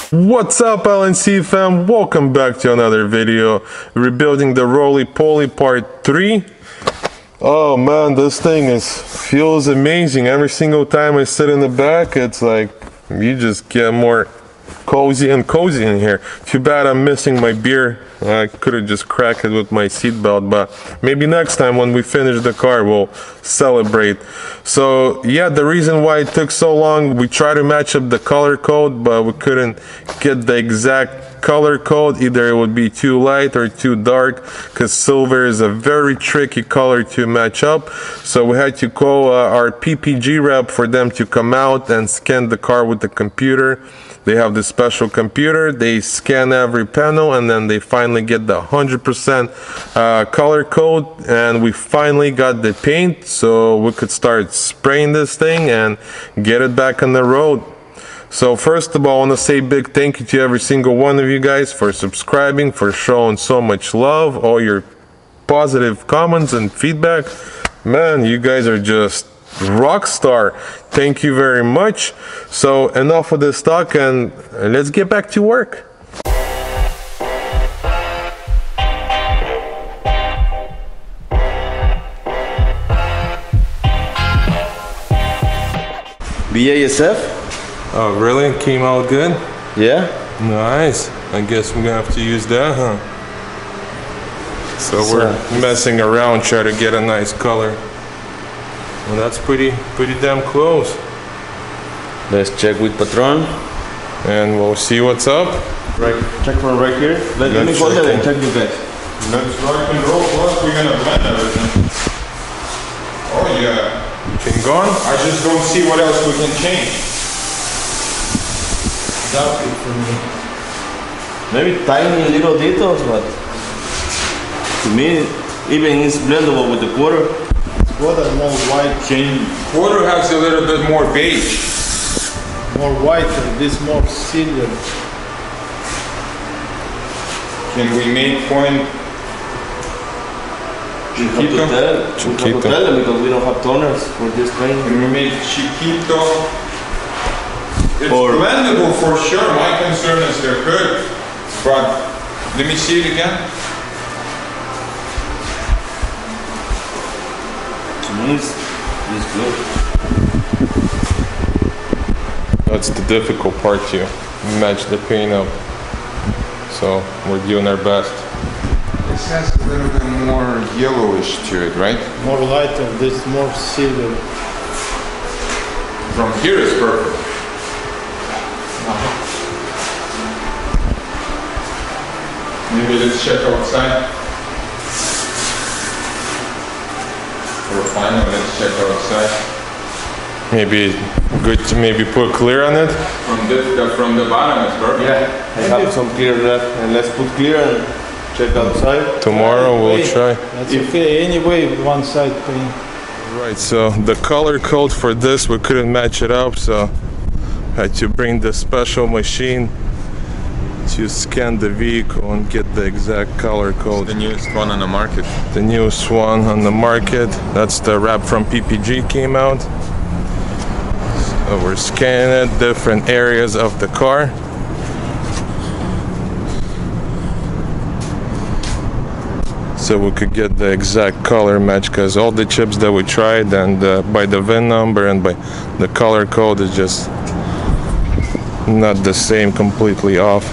What's up, LNC fam? Welcome back to another video. Rebuilding the roly-poly part 3. Oh man, this thing feels amazing. Every single time I sit in the back, it's like you just get more cozy and cozy in here. Too bad I'm missing my beer. I could have just cracked it with my seatbelt, but maybe next time when we finish the car we'll celebrate. So yeah, the reason why it took so long, we tried to match up the color code, but we couldn't get the exact color code. Either it would be too light or too dark, because silver is a very tricky color to match up. So we had to call our PPG rep for them to come out and scan the car with the computer. They have this special computer, they scan every panel, and then they finally get the 100% color code, and we finally got the paint so we could start spraying this thing and get it back on the road. So first of all, I want to say big thank you to every single one of you guys for subscribing, for showing so much love, all your positive comments and feedback. Man, you guys are just rock star. Thank you very much. So enough of this talk and let's get back to work. BASF? Oh really? Came out good? Yeah. Nice. I guess we're gonna have to use that, huh? So we're messing around, try to get a nice color. Well, that's pretty damn close. Let's check with Patron. And we'll see what's up. Right, check from right here. Let me go there and check you guys. Let's rock and roll, plus we're gonna blend everything. Oh yeah. Can go on? I just don't see what else we can change. That's good for me. Maybe tiny little details, but to me, even it's blendable with the quarter. Quarter more white. Quarter has a little bit more beige. More white and this more silver. Can we make point? Chiquito? We have to tell them because we don't have toners for this paint. Can we make Chiquito? It's blendable for sure. My concern is they're good. But let me see it again. It's good. That's the difficult part to match the paint up. So we're doing our best. This has a little bit more yellowish to it, right? More lighter, this more silver. From here is perfect. Maybe let's check outside. Final, let's check outside. Maybe good to put clear on it. From the bottom is perfect. Yeah, I have some clear left, and let's put clear and check outside. Tomorrow we'll try. That's okay. Anyway, one side paint. Right. So the color code for this, we couldn't match it up, so had to bring the special machine to scan the vehicle and get the exact color code. The newest one on the market. The newest one on the market. That's the wrap from PPG came out. So we're scanning it, different areas of the car. So we could get the exact color match, because all the chips that we tried, and by the VIN number and by the color code, is just not the same, completely off.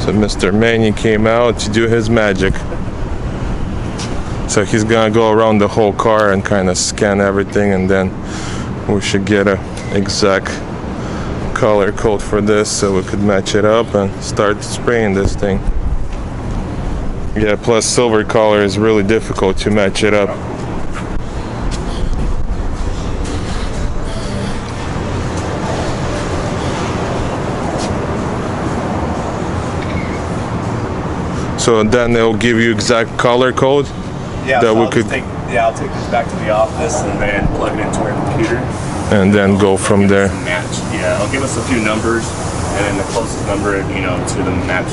So Mr. Manny came out to do his magic. So he's gonna go around the whole car and kind of scan everything, and then we should get a exact color code for this so we could match it up and start spraying this thing. Yeah, plus silver color is really difficult to match it up. So then they'll give you exact color code. Yeah, that so we I'll could. I'll take this back to the office and then plug it into our computer. And then go from there. Match. Yeah, I'll give us a few numbers, and then the closest number, to the match.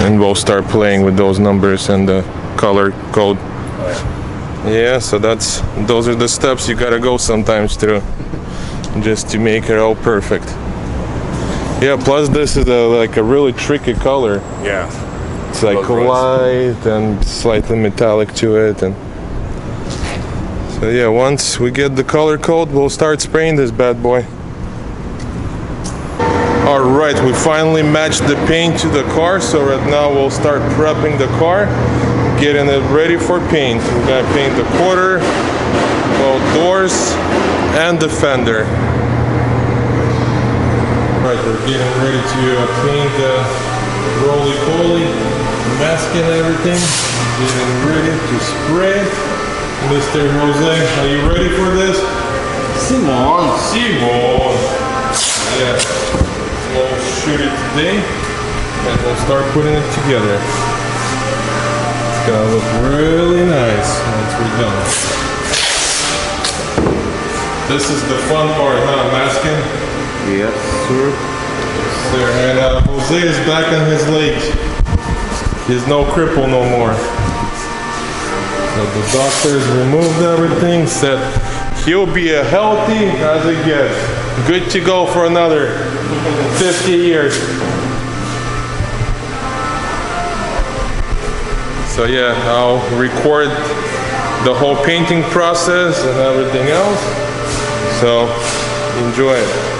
And we'll start playing with those numbers and the color code. Oh, yeah. Yeah, so those are the steps you gotta go sometimes through, just to make it all perfect. Yeah, plus this is like a really tricky color. Yeah. It's like light and slightly metallic to it. And so yeah, once we get the color code, we'll start spraying this bad boy. Alright, we finally matched the paint to the car, so right now we'll start prepping the car, getting it ready for paint. We're gonna paint the quarter, both doors, and the fender. Right, we're getting ready to paint the roly-poly, masking everything, getting ready to spray. Mr. Jose, are you ready for this? Simon. Yeah, we'll shoot it today and we'll start putting it together. It's gonna look really nice once we're done. This is the fun part, huh? Masking? Yes, sir. There, and Jose is back on his legs. He's no cripple no more. So the doctors removed everything, said he'll be as healthy as it gets. Good to go for another 50 years. So yeah, I'll record the whole painting process and everything else. So enjoy it.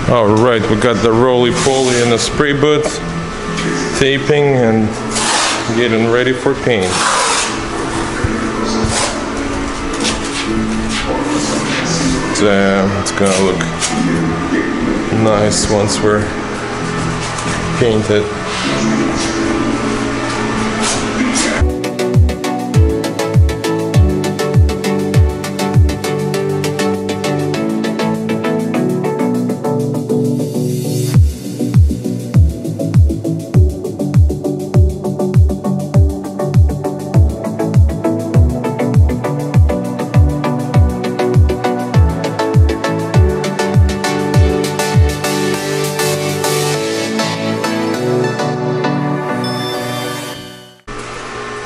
Alright, we got the roly-poly in the spray booth, taping and getting ready for paint. It's gonna look nice once we're painted.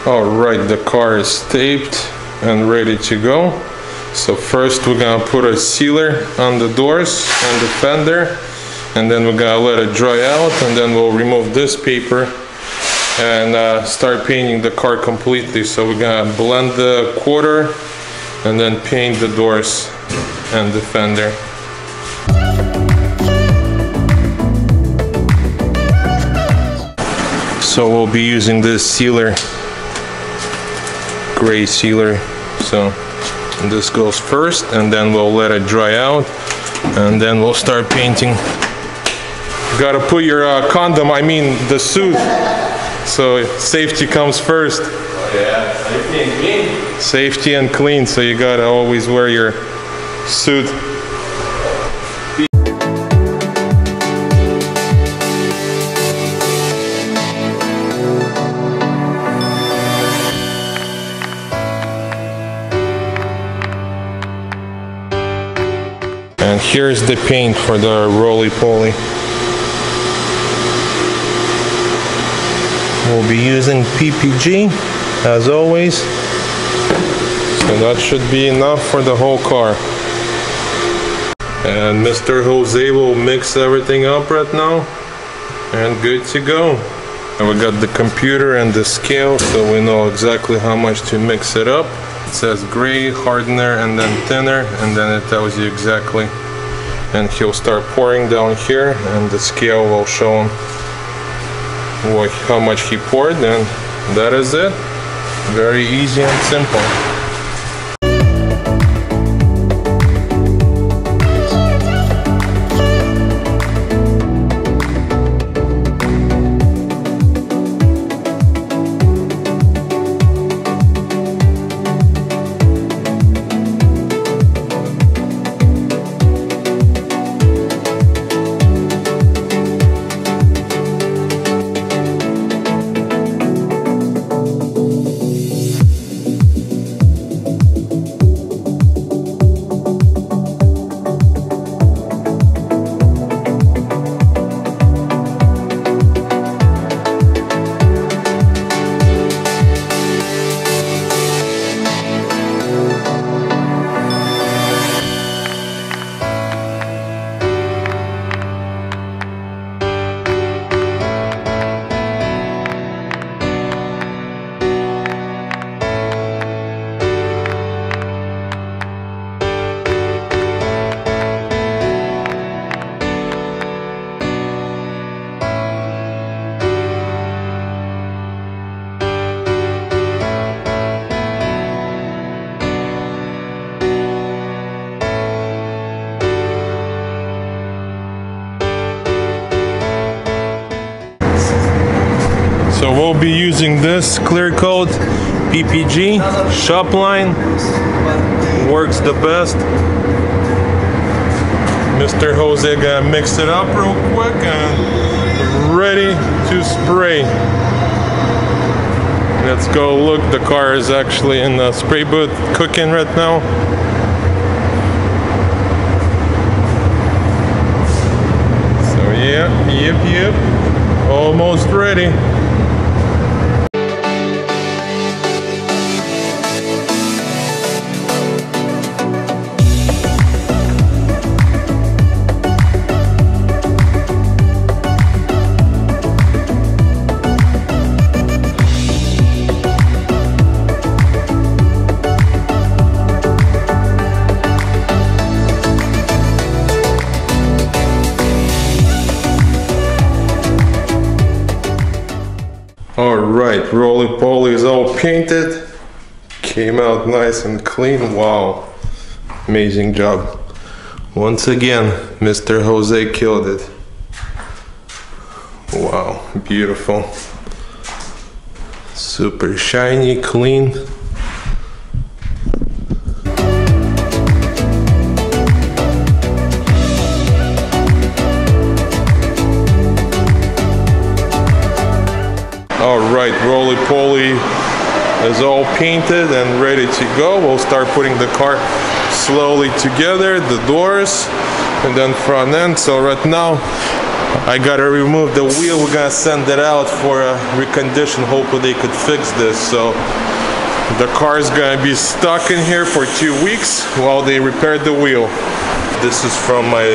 Alright, the car is taped and ready to go. So first we're gonna put a sealer on the doors and the fender, and then we're gonna let it dry out, and then we'll remove this paper and start painting the car completely. So we're gonna blend the quarter and then paint the doors and the fender. So we'll be using this sealer, gray sealer. So this goes first, and then we'll let it dry out, and then we'll start painting. Gotta put your condom, I mean the suit, so safety comes first. Oh yeah, safety and clean. Safety and clean, so you gotta always wear your suit. And here's the paint for the roly-poly. We'll be using PPG as always. So that should be enough for the whole car. And Mr. Jose will mix everything up right now, and good to go. And we got the computer and the scale, so we know exactly how much to mix it up. It says gray, hardener, and then thinner, and then it tells you exactly. And he'll start pouring down here, and the scale will show him how much he poured, and that is it. Very easy and simple. So we'll be using this clear coat PPG shop line, works the best. Mr. Jose gonna mix it up real quick and ready to spray. Let's go look, the car is actually in the spray booth cooking right now. So yeah, yep, almost ready. Alright, roly-poly is all painted. Came out nice and clean. Wow. Amazing job. Once again, Mr. Jose killed it. Wow, beautiful. Super shiny, clean. Alright, roly-poly is all painted and ready to go. We'll start putting the car slowly together, the doors, and then front end. So right now, I gotta remove the wheel. We're gonna send it out for a recondition. Hopefully they could fix this. So the car is gonna be stuck in here for 2 weeks while they repair the wheel. This is from my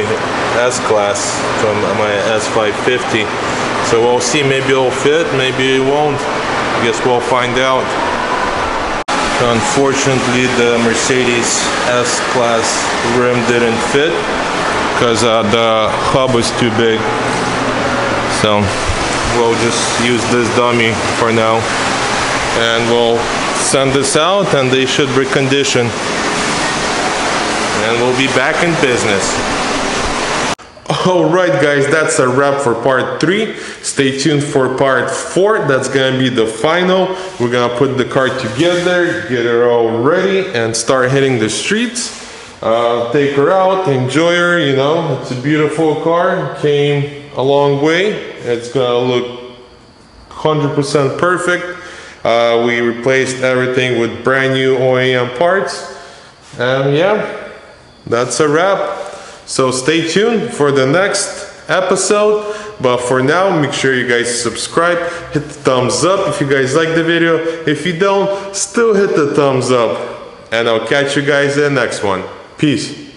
S-Class, from my S550. So we'll see, maybe it'll fit, maybe it won't. I guess we'll find out. Unfortunately, the Mercedes S-Class rim didn't fit because the hub was too big. So we'll just use this dummy for now. And we'll send this out and they should recondition. And we'll be back in business. Alright guys, that's a wrap for part 3. Stay tuned for part 4. That's gonna be the final. We're gonna put the car together, get her all ready, and start hitting the streets. Take her out, enjoy her, you know. It's a beautiful car, came a long way. It's gonna look 100% perfect. We replaced everything with brand new OEM parts. And yeah, that's a wrap. So stay tuned for the next episode, but for now, make sure you guys subscribe, hit the thumbs up if you guys like the video. If you don't, still hit the thumbs up, and I'll catch you guys in the next one. Peace.